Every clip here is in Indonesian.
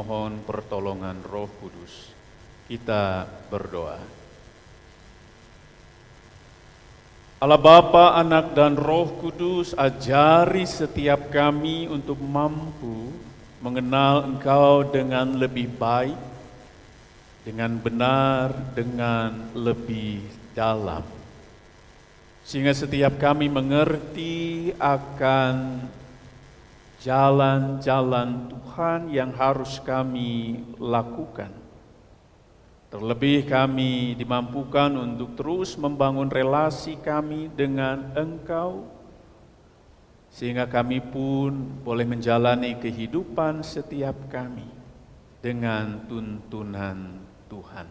Mohon pertolongan Roh Kudus. Kita berdoa. Allah Bapa, Anak, dan Roh Kudus, ajari setiap kami untuk mampu mengenal Engkau dengan lebih baik, dengan benar, dengan lebih dalam. Sehingga setiap kami mengerti akan jalan-jalan Tuhan yang harus kami lakukan. Terlebih kami dimampukan untuk terus membangun relasi kami dengan Engkau, sehingga kami pun boleh menjalani kehidupan setiap kami dengan tuntunan Tuhan.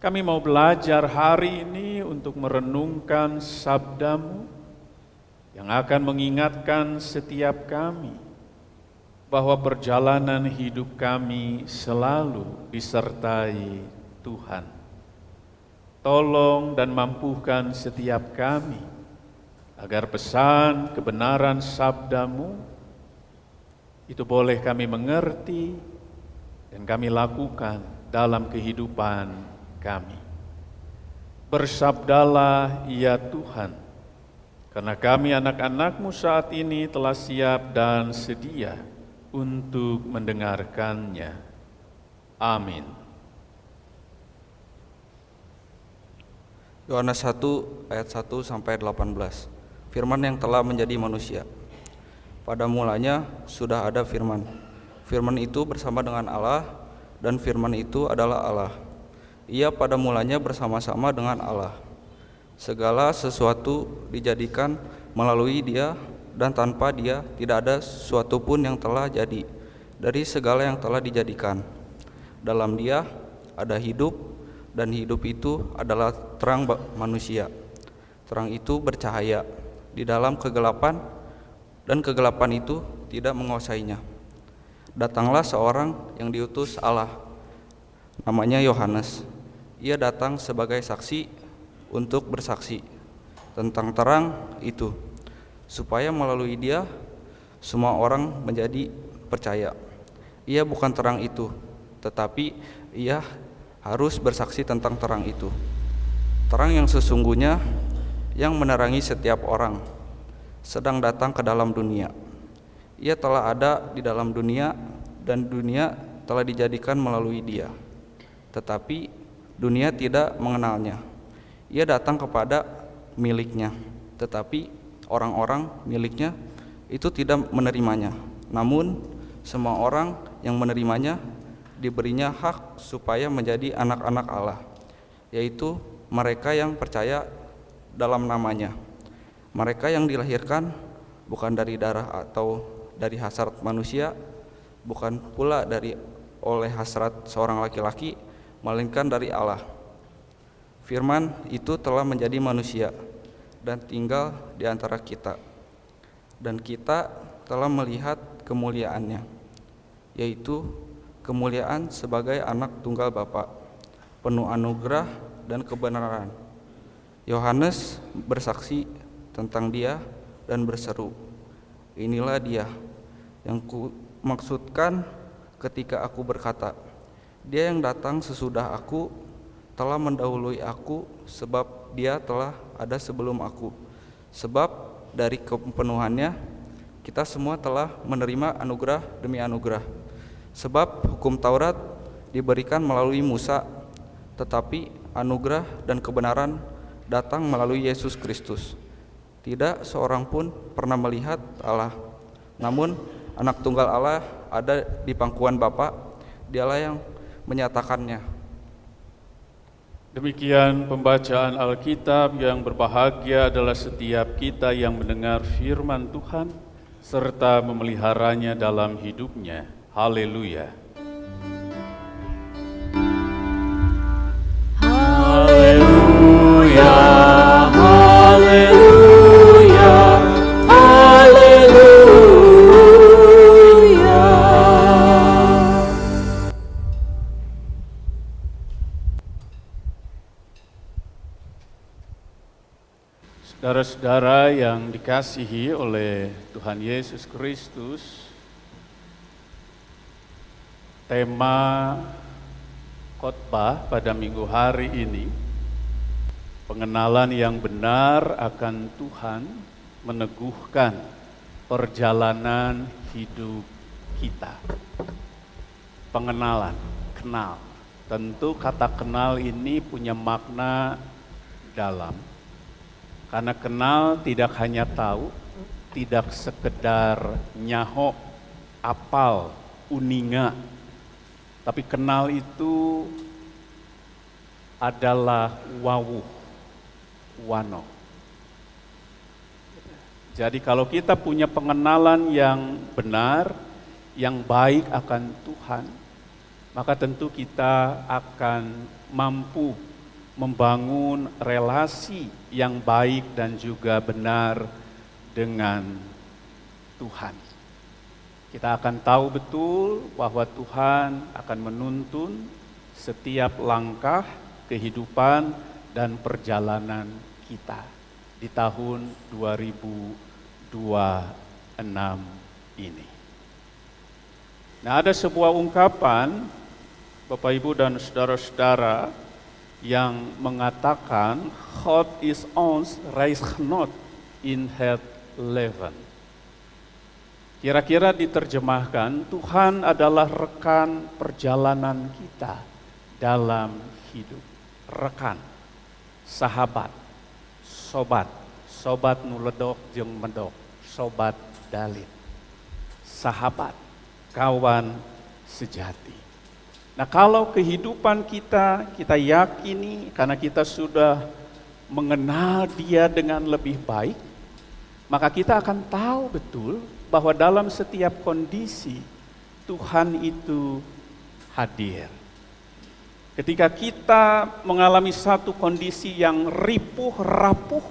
Kami mau belajar hari ini untuk merenungkan sabda-Mu yang akan mengingatkan setiap kami bahwa perjalanan hidup kami selalu disertai Tuhan. Tolong dan mampukan setiap kami agar pesan kebenaran sabda-Mu itu boleh kami mengerti dan kami lakukan dalam kehidupan kami. Bersabdalah ya Tuhan, karena kami anak-anak-Mu saat ini telah siap dan sedia untuk mendengarkannya. Amin. Yohanes 1 ayat 1 sampai 18. Firman yang telah menjadi manusia. Pada mulanya sudah ada firman. Firman itu bersama dengan Allah, dan firman itu adalah Allah. Ia pada mulanya bersama-sama dengan Allah. Segala sesuatu dijadikan melalui Dia, dan tanpa Dia tidak ada sesuatu pun yang telah jadi dari segala yang telah dijadikan. Dalam Dia ada hidup, dan hidup itu adalah terang manusia. Terang itu bercahaya di dalam kegelapan, dan kegelapan itu tidak menguasainya. Datanglah seorang yang diutus Allah, namanya Yohanes. Ia datang sebagai saksi untuk bersaksi tentang terang itu, supaya melalui Dia semua orang menjadi percaya. Ia bukan terang itu, tetapi ia harus bersaksi tentang terang itu. Terang yang sesungguhnya yang menerangi setiap orang sedang datang ke dalam dunia. Ia telah ada di dalam dunia, dan dunia telah dijadikan melalui Dia, tetapi dunia tidak mengenalnya. Ia datang kepada miliknya, tetapi orang-orang miliknya itu tidak menerimanya. Namun semua orang yang menerimanya diberinya hak supaya menjadi anak-anak Allah, yaitu mereka yang percaya dalam namanya. Mereka yang dilahirkan bukan dari darah atau dari hasrat manusia, bukan pula oleh hasrat seorang laki-laki, melainkan dari Allah. Firman itu telah menjadi manusia dan tinggal di antara kita, dan kita telah melihat kemuliaannya, yaitu kemuliaan sebagai anak tunggal Bapa, penuh anugerah dan kebenaran. Yohanes bersaksi tentang Dia dan berseru, "Inilah Dia yang kumaksudkan ketika aku berkata, Dia yang datang sesudah aku telah mendahului aku, sebab Dia telah ada sebelum aku. Sebab dari kepenuhannya kita semua telah menerima anugerah demi anugerah. Sebab hukum Taurat diberikan melalui Musa, tetapi anugerah dan kebenaran datang melalui Yesus Kristus. Tidak seorang pun pernah melihat Allah, namun Anak Tunggal Allah ada di pangkuan Bapa, Dialah yang menyatakannya." Demikian pembacaan Alkitab. Yang berbahagia adalah setiap kita yang mendengar firman Tuhan serta memeliharanya dalam hidupnya. Haleluya. Haleluya, haleluya, haleluya. Saudara-saudara yang dikasihi oleh Tuhan Yesus Kristus, Tema khotbah pada minggu hari ini, pengenalan yang benar akan Tuhan meneguhkan perjalanan hidup kita. Pengenalan, kenal. Tentu kata kenal ini punya makna dalam. Karena kenal tidak hanya tahu, tidak sekedar nyaho, apal, uninga. Tapi kenal itu adalah wawuh, wano. Jadi kalau kita punya pengenalan yang benar, yang baik akan Tuhan, maka tentu kita akan mampu membangun relasi yang baik dan juga benar dengan Tuhan. Kita akan tahu betul bahwa Tuhan akan menuntun setiap langkah kehidupan dan perjalanan kita di tahun 2026 ini. Nah, ada sebuah ungkapan Bapak Ibu dan saudara-saudara yang mengatakan God is ons reis not in het leven. Kira-kira diterjemahkan, Tuhan adalah rekan perjalanan kita dalam hidup. Rekan, sahabat, sobat nuledok jeung medok, sobat dalit. Sahabat, kawan sejati. Nah, kalau kehidupan kita yakini karena kita sudah mengenal Dia dengan lebih baik, maka kita akan tahu betul bahwa dalam setiap kondisi Tuhan itu hadir. Ketika kita mengalami satu kondisi yang ripuh, rapuh,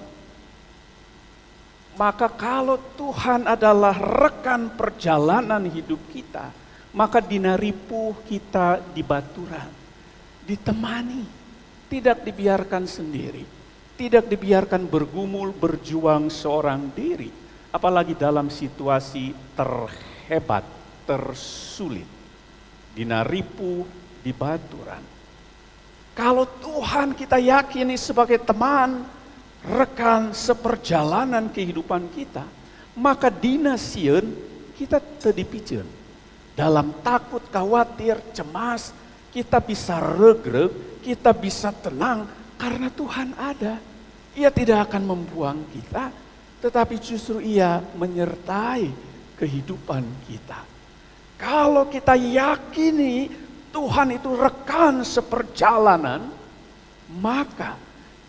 maka kalau Tuhan adalah rekan perjalanan hidup kita, maka dina ripuh kita dibaturan, ditemani, tidak dibiarkan sendiri, tidak dibiarkan bergumul, berjuang seorang diri. Apalagi dalam situasi terhebat, tersulit, dina ripuh, dibaturan. Kalau Tuhan kita yakini sebagai teman, rekan seperjalanan kehidupan kita, maka dina sieun kita teu dipikeun. Dalam takut, khawatir, cemas, kita bisa regreg, kita bisa tenang karena Tuhan ada. Ia tidak akan membuang kita, tetapi justru Ia menyertai kehidupan kita. Kalau kita yakini Tuhan itu rekan seperjalanan, maka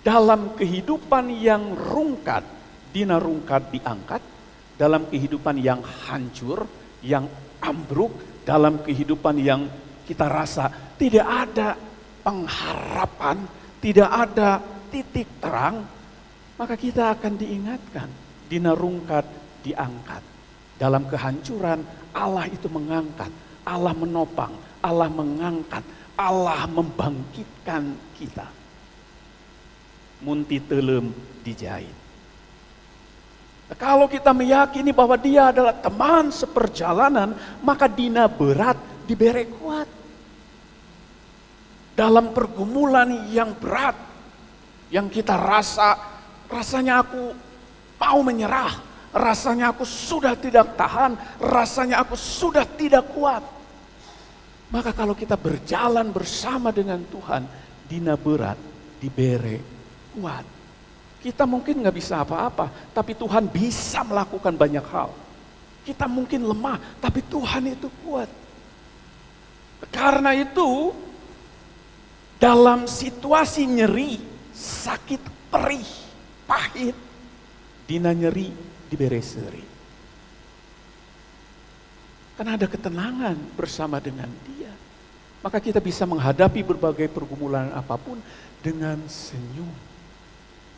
dalam kehidupan yang rungkat, dina rungkat diangkat, dalam kehidupan yang hancur, yang ambruk, dalam kehidupan yang kita rasa tidak ada pengharapan, tidak ada titik terang, maka kita akan diingatkan, dina rungkat diangkat. Dalam kehancuran Allah itu mengangkat, Allah menopang, Allah mengangkat, Allah membangkitkan kita. Munti telem dijahit. Kalau kita meyakini bahwa Dia adalah teman seperjalanan, maka dina berat dibere kuat. Dalam pergumulan yang berat, yang kita rasanya aku mau menyerah, rasanya aku sudah tidak tahan, rasanya aku sudah tidak kuat. Maka kalau kita berjalan bersama dengan Tuhan, dina berat dibere kuat. Kita mungkin gak bisa apa-apa, tapi Tuhan bisa melakukan banyak hal. Kita mungkin lemah, tapi Tuhan itu kuat. Karena itu, dalam situasi nyeri, sakit, perih, pahit, dina nyeri dibere seuri. Karena ada ketenangan bersama dengan Dia. Maka kita bisa menghadapi berbagai pergumulan apapun dengan senyum.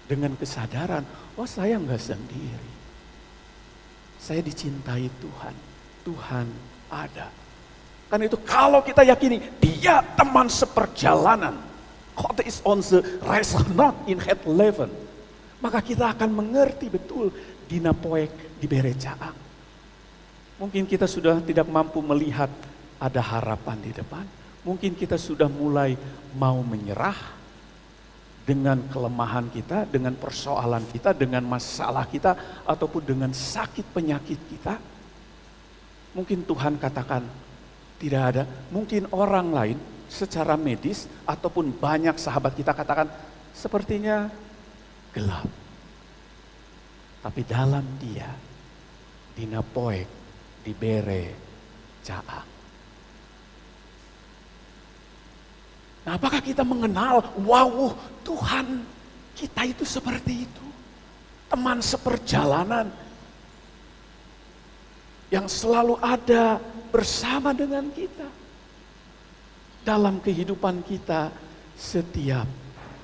Dengan kesadaran, oh saya enggak sendiri. Saya dicintai Tuhan. Tuhan ada. Karena itu kalau kita yakini Dia teman seperjalanan, God is on the reis not in het leven, maka kita akan mengerti betul dina poek dibere caang. Mungkin kita sudah tidak mampu melihat ada harapan di depan. Mungkin kita sudah mulai mau menyerah dengan kelemahan kita, dengan persoalan kita, dengan masalah kita, ataupun dengan sakit penyakit kita. Mungkin Tuhan katakan tidak ada. Mungkin orang lain secara medis ataupun banyak sahabat kita katakan sepertinya gelap. Tapi dalam Dia, dinapoek, dibere, caang. Nah, apakah kita mengenal, wow, Tuhan kita itu seperti itu. Teman seperjalanan yang selalu ada bersama dengan kita dalam kehidupan kita setiap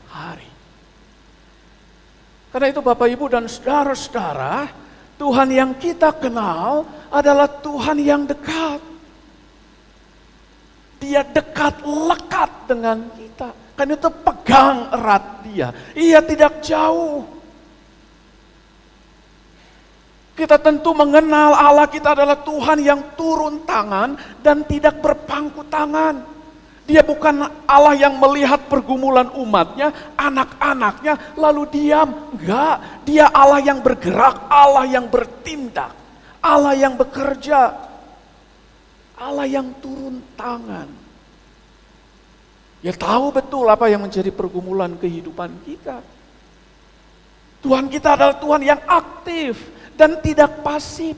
hari. Karena itu Bapak Ibu dan saudara-saudara, Tuhan yang kita kenal adalah Tuhan yang dekat. Dia dekat, lekat dengan kita. Karena itu pegang erat Dia. Ia tidak jauh. Kita tentu mengenal Allah kita adalah Tuhan yang turun tangan dan tidak berpangku tangan. Dia bukan Allah yang melihat pergumulan umatnya, anak-anaknya, lalu diam. Enggak, Dia Allah yang bergerak, Allah yang bertindak, Allah yang bekerja. Allah yang turun tangan. Ya tahu betul apa yang menjadi pergumulan kehidupan kita. Tuhan kita adalah Tuhan yang aktif dan tidak pasif.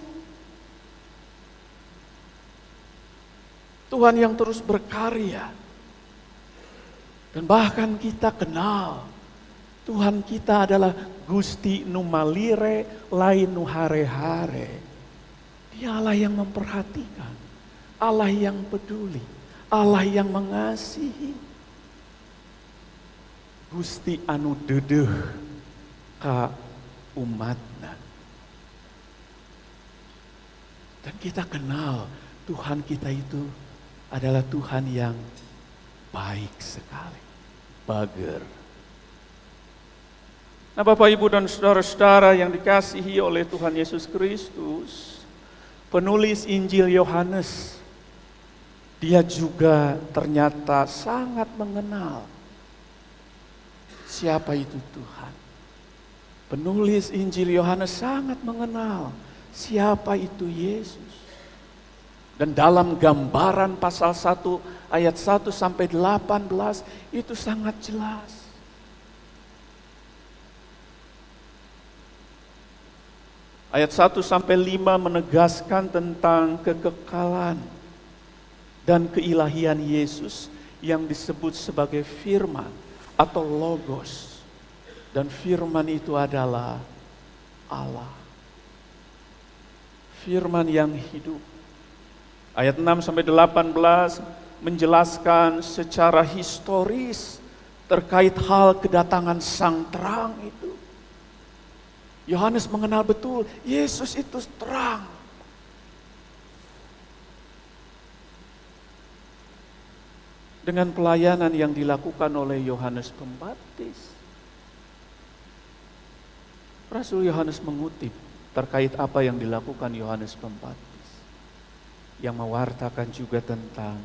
Tuhan yang terus berkarya. Dan bahkan kita kenal Tuhan kita adalah Gusti Numalire Lainu Hare-Hare. Dia Allah yang memperhatikan, Allah yang peduli, Allah yang mengasihi. Gusti anu dedeh ka umatna. Dan kita kenal Tuhan kita itu adalah Tuhan yang baik sekali, bager. Nah Bapak Ibu dan saudara-saudara yang dikasihi oleh Tuhan Yesus Kristus, penulis Injil Yohanes, dia juga ternyata sangat mengenal siapa itu Tuhan. Penulis Injil Yohanes sangat mengenal siapa itu Yesus. Dan dalam gambaran pasal 1 ayat 1 sampai 18 itu sangat jelas. Ayat 1 sampai 5 menegaskan tentang kekekalan dan keilahian Yesus yang disebut sebagai firman atau logos. Dan firman itu adalah Allah. Firman yang hidup. Ayat 6 sampai 18 menjelaskan secara historis terkait hal kedatangan Sang Terang itu. Yohanes mengenal betul Yesus itu terang. Dengan pelayanan yang dilakukan oleh Yohanes Pembaptis, Rasul Yohanes mengutip terkait apa yang dilakukan Yohanes Pembaptis, yang mewartakan juga tentang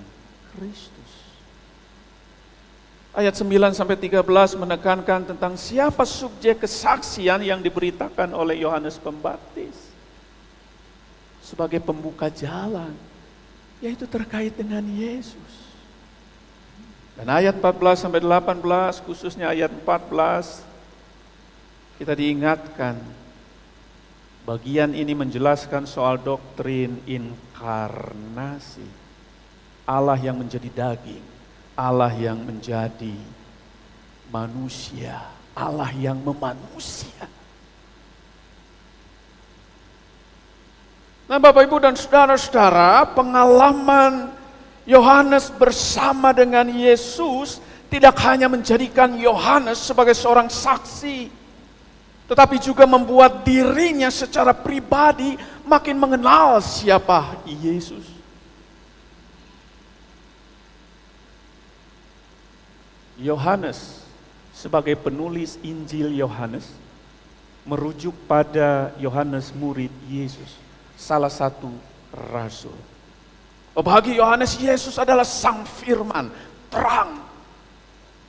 Kristus. Ayat 9 sampai 13 menekankan tentang siapa subjek kesaksian yang diberitakan oleh Yohanes Pembaptis sebagai pembuka jalan, yaitu terkait dengan Yesus. Dan ayat 14 sampai 18, khususnya ayat 14, kita diingatkan bagian ini menjelaskan soal doktrin inkarnasi. Allah yang menjadi daging, Allah yang menjadi manusia, Allah yang memanusia. Nah Bapak Ibu dan saudara-saudara, pengalaman Yohanes bersama dengan Yesus tidak hanya menjadikan Yohanes sebagai seorang saksi, tetapi juga membuat dirinya secara pribadi makin mengenal siapa Yesus. Yohanes sebagai penulis Injil Yohanes merujuk pada Yohanes murid Yesus, salah satu rasul. Bagi Yohanes, Yesus adalah Sang Firman, terang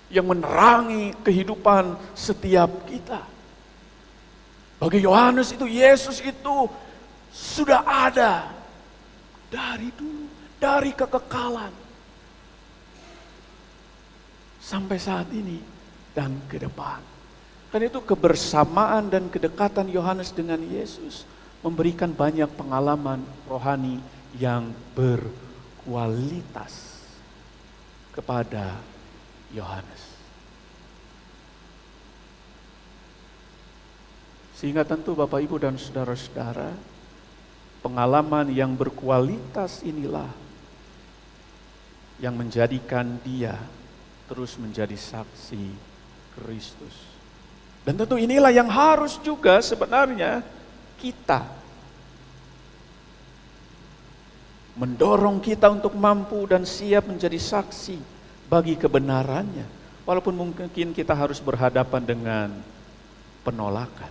yang menerangi kehidupan setiap kita. Bagi Yohanes itu, Yesus itu sudah ada dari dulu, dari kekekalan sampai saat ini dan ke depan. Karena itu kebersamaan dan kedekatan Yohanes dengan Yesus memberikan banyak pengalaman rohani yang berkualitas kepada Yohanes. Sehingga tentu Bapak Ibu dan saudara-saudara, pengalaman yang berkualitas inilah yang menjadikan dia terus menjadi saksi Kristus. Dan tentu inilah yang harus juga sebenarnya kita, mendorong kita untuk mampu dan siap menjadi saksi bagi kebenarannya, walaupun mungkin kita harus berhadapan dengan penolakan.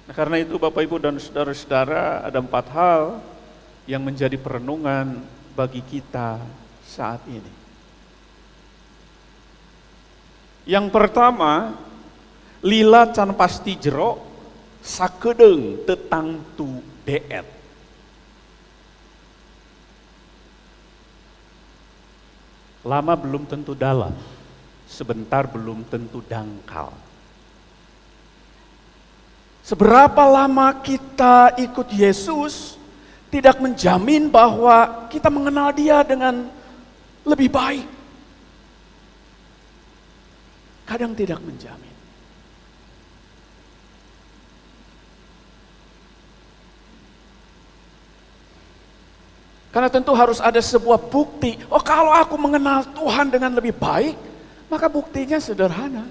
Nah, karena itu Bapak Ibu dan saudara-saudara, ada 4 hal yang menjadi perenungan bagi kita saat ini. Yang pertama, lila can pasti jero sakedeung teu tangtu deet. Lama belum tentu dalam, sebentar belum tentu dangkal. Seberapa lama kita ikut Yesus tidak menjamin bahwa kita mengenal Dia dengan lebih baik. Kadang tidak menjamin. Karena tentu harus ada sebuah bukti. Oh, kalau aku mengenal Tuhan dengan lebih baik, maka buktinya sederhana.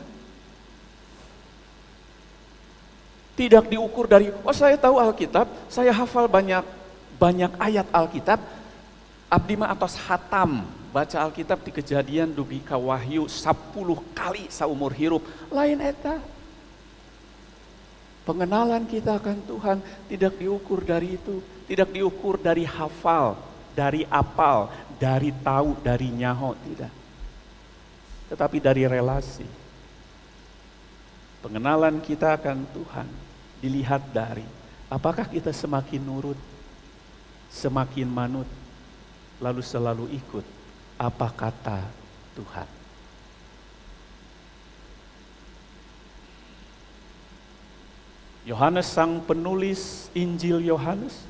Tidak diukur dari, oh saya tahu Alkitab, saya hafal banyak ayat Alkitab, abdi mah atos hatam, baca Alkitab di Kejadian dugi ka Wahyu 10 kali saumur hirup. Lain eta. Pengenalan kita akan Tuhan tidak diukur dari itu, tidak diukur dari hafal, dari apal, dari tahu, dari nyaho, tidak. Tetapi dari relasi. Pengenalan kita akan Tuhan dilihat dari apakah kita semakin nurut, semakin manut, lalu selalu ikut apa kata Tuhan. Yohanes, sang penulis Injil Yohanes,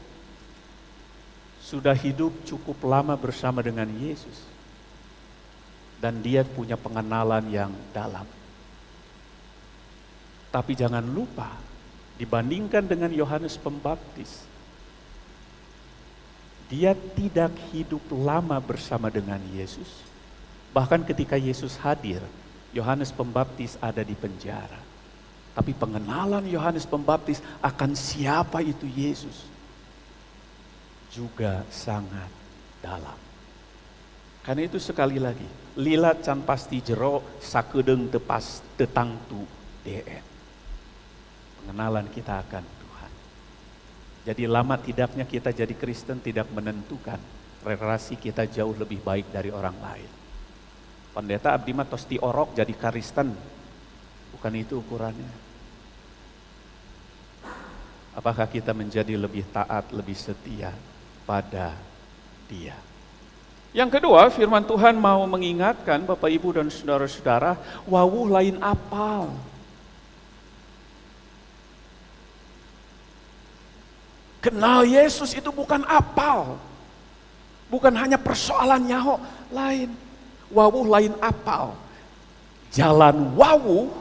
sudah hidup cukup lama bersama dengan Yesus. Dan dia punya pengenalan yang dalam. Tapi jangan lupa, dibandingkan dengan Yohanes Pembaptis, dia tidak hidup lama bersama dengan Yesus. Bahkan ketika Yesus hadir, Yohanes Pembaptis ada di penjara. Tapi pengenalan Yohanes Pembaptis akan siapa itu Yesus juga sangat dalam. Karena itu sekali lagi, lila can pasti jero sakedeung teu pas teu tangtu deet. Pengenalan kita akan Tuhan. Jadi lama tidaknya kita jadi Kristen tidak menentukan relasi kita jauh lebih baik dari orang lain. Pendeta abdi mah tos ti orok jadi Kristen. Bukan itu ukurannya. Apakah kita menjadi lebih taat, lebih setia pada Dia? Yang kedua, firman Tuhan mau mengingatkan Bapak Ibu dan saudara-saudara, wawuh lain apal. Kenal Yesus itu bukan apal. Bukan hanya persoalan nyaho, lain. Wawuh lain apal. Jalan wawuh,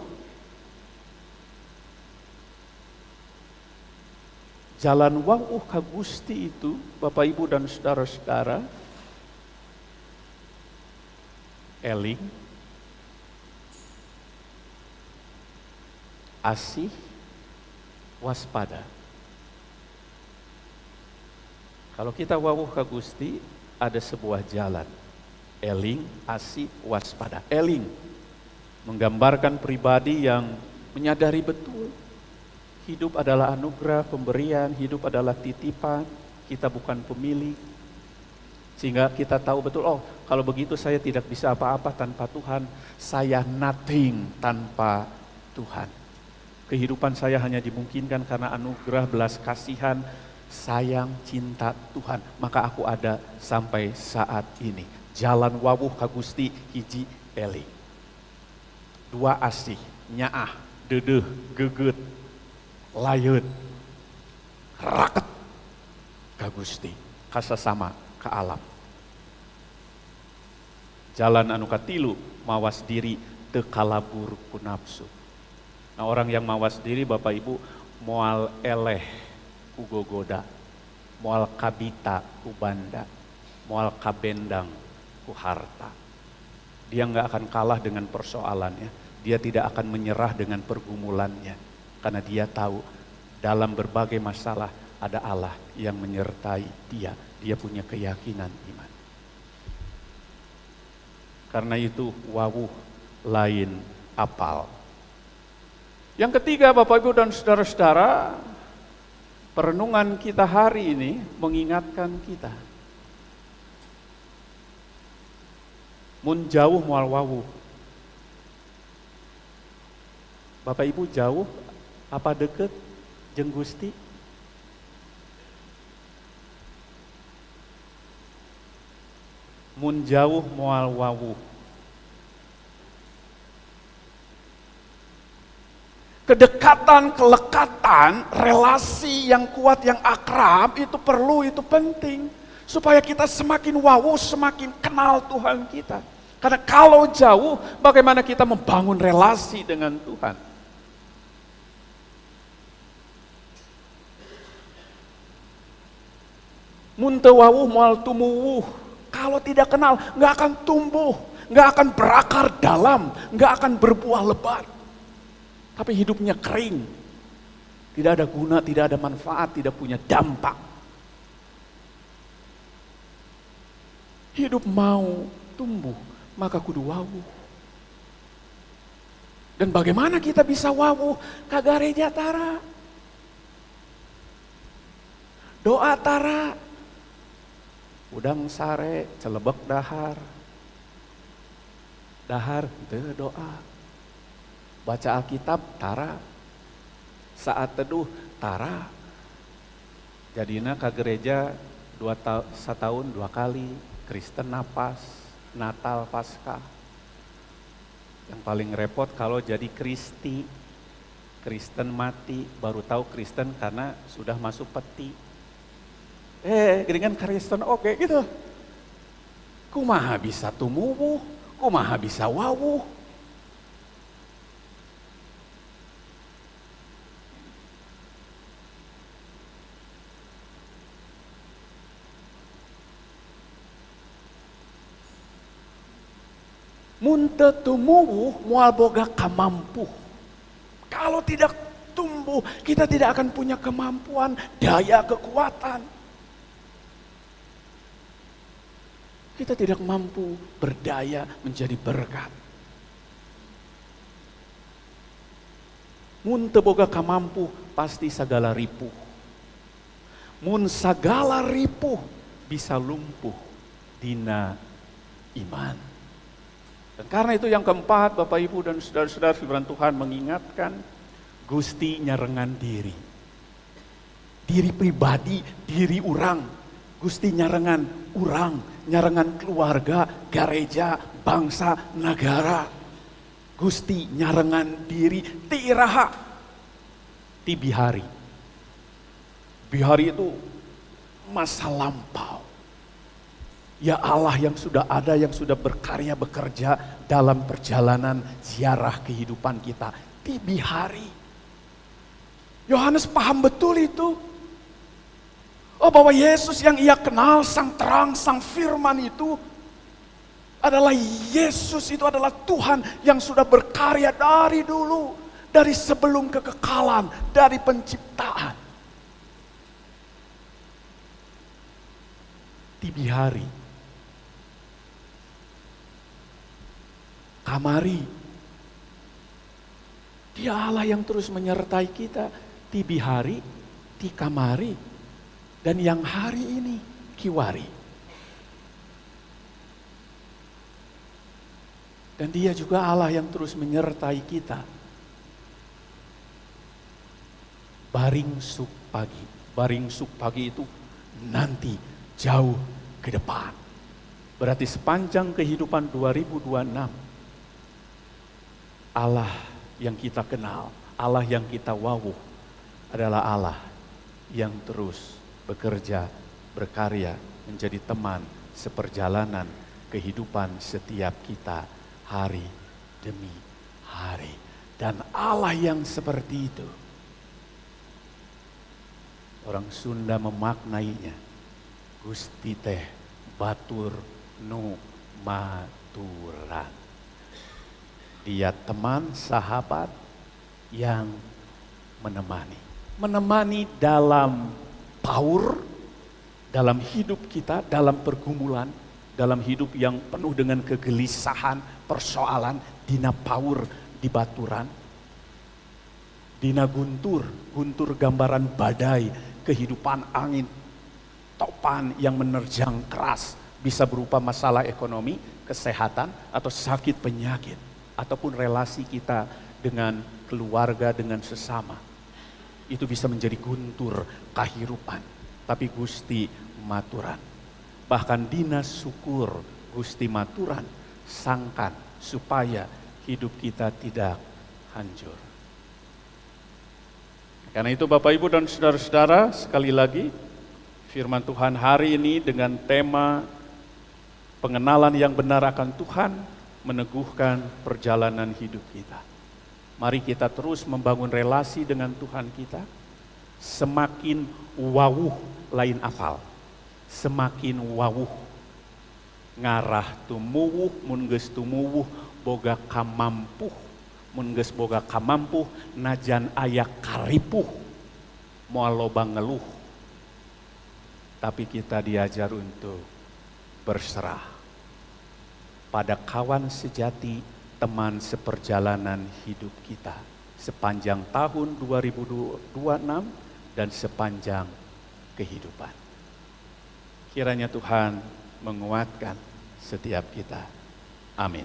jalan wawuh ka Gusti itu, Bapak Ibu dan saudara-saudara, eling, asih, waspada. Kalau kita wawuh ka Gusti, ada sebuah jalan. Eling, asih, waspada. Eling menggambarkan pribadi yang menyadari betul hidup adalah anugerah, pemberian, hidup adalah titipan, kita bukan pemilik. Sehingga kita tahu betul, oh kalau begitu saya tidak bisa apa-apa tanpa Tuhan. Saya nothing tanpa Tuhan. Kehidupan saya hanya dimungkinkan karena anugerah, belas kasihan, sayang, cinta Tuhan. Maka aku ada sampai saat ini. Jalan wawuh ka Gusti hiji eling. Dua asih, nyaah, dedeh, geget, layeut, raket ka Gusti, kasasama ka alam. Jalan anu katilu, mawas diri teu kalabur ku nafsu. Nah, orang yang mawas diri Bapak Ibu moal eleh ku gogoda, moal kabita ku banda, moal kabendang ku harta. Dia nggak akan kalah dengan persoalannya, dia tidak akan menyerah dengan pergumulannya, karena dia tahu dalam berbagai masalah ada Allah yang menyertai dia. Dia punya keyakinan iman. Karena itu wawuh lain apal. Yang ketiga Bapak Ibu dan saudara-saudara, perenungan kita hari ini mengingatkan kita. Mun jauh moal wawuh. Bapak Ibu jauh apa deket jeung Gusti? Mun jauh moal wawuh. Kedekatan, kelekatan, relasi yang kuat, yang akrab itu perlu, itu penting. Supaya kita semakin wawuh, semakin kenal Tuhan kita. Karena kalau jauh, bagaimana kita membangun relasi dengan Tuhan? Mun teu wawuh moal tumuwuh. Kalau tidak kenal, nggak akan tumbuh, nggak akan berakar dalam, nggak akan berbuah lebat. Tapi hidupnya kering, tidak ada guna, tidak ada manfaat, tidak punya dampak. Hidup mau tumbuh, maka kudu wawuh. Dan bagaimana kita bisa wawuh? Kagareja tara, doa tara, udang sare, celebek dahar. Dahar, teu doa. Baca Alkitab, tara. Saat teduh, tara. Jadina ke gereja setahun 2 kali. Kristen napas, Natal, Paskah. Yang paling repot kalau jadi Kristi. Kristen mati, baru tahu Kristen karena sudah masuk peti. Geringan Kristen oke gitu. Kumaha bisa tumuwuh, kumaha bisa wawuh. Mun teu tumuwuh moal boga kamampu. Kalau tidak tumbuh, kita tidak akan punya kemampuan, daya, kekuatan. Kita tidak mampu berdaya menjadi berkat. Mun teu boga kamampu, pasti sagala ripuh. Mun sagala ripuh, bisa lumpuh dina iman. Dan karena itu yang keempat, Bapak Ibu dan saudara-saudara, firman Tuhan mengingatkan, Gusti nyarengan diri. Diri pribadi, diri urang. Gusti nyarengan urang, nyarengan keluarga, gereja, bangsa, negara. Gusti nyarengan diri, ti iraha, ti bihari. Bihari itu masa lampau. Ya Allah yang sudah ada, yang sudah berkarya, bekerja dalam perjalanan ziarah kehidupan kita. Tibi hari. Yohanes paham betul itu. Oh, bahwa Yesus yang ia kenal, sang terang, sang firman itu adalah Yesus, itu adalah Tuhan yang sudah berkarya dari dulu. Dari sebelum kekekalan, dari penciptaan. Tibi hari. Kamari, Dia Allah yang terus menyertai kita. Tibi hari, ti kamari, dan yang hari ini Kiwari. Dan Dia juga Allah yang terus menyertai kita. Baringsuk pagi. Baringsuk pagi itu nanti jauh ke depan. Berarti sepanjang kehidupan 2026, Allah yang kita kenal, Allah yang kita wawuh adalah Allah yang terus bekerja, berkarya, menjadi teman seperjalanan kehidupan setiap kita hari demi hari. Dan Allah yang seperti itu, orang Sunda memaknainya, Gusti teh batur nu maturan. Dia teman, sahabat yang menemani dalam paur, dalam hidup kita, dalam pergumulan, dalam hidup yang penuh dengan kegelisahan, persoalan. Dina paur di baturan, dina guntur gambaran badai, kehidupan angin, topan yang menerjang keras, bisa berupa masalah ekonomi, kesehatan, atau sakit penyakit, ataupun relasi kita dengan keluarga, dengan sesama. Itu bisa menjadi guntur kahirupan, tapi Gusti maturan. Bahkan dina syukur Gusti maturan, sangkan supaya hidup kita tidak hancur. Karena itu Bapak Ibu dan saudara-saudara, sekali lagi firman Tuhan hari ini dengan tema pengenalan yang benar akan Tuhan meneguhkan perjalanan hidup kita. Mari kita terus membangun relasi dengan Tuhan kita. Semakin wawuh lain apal. Semakin wawuh. Ngarah tumuwuh, mun geus tumuwuh boga kamampuh. Mun geus boga kamampuh, najan aya karipuh. Moal loba ngeluh. Tapi kita diajar untuk berserah pada kawan sejati, teman seperjalanan hidup kita sepanjang tahun 2026 dan sepanjang kehidupan. Kiranya Tuhan menguatkan setiap kita. Amin.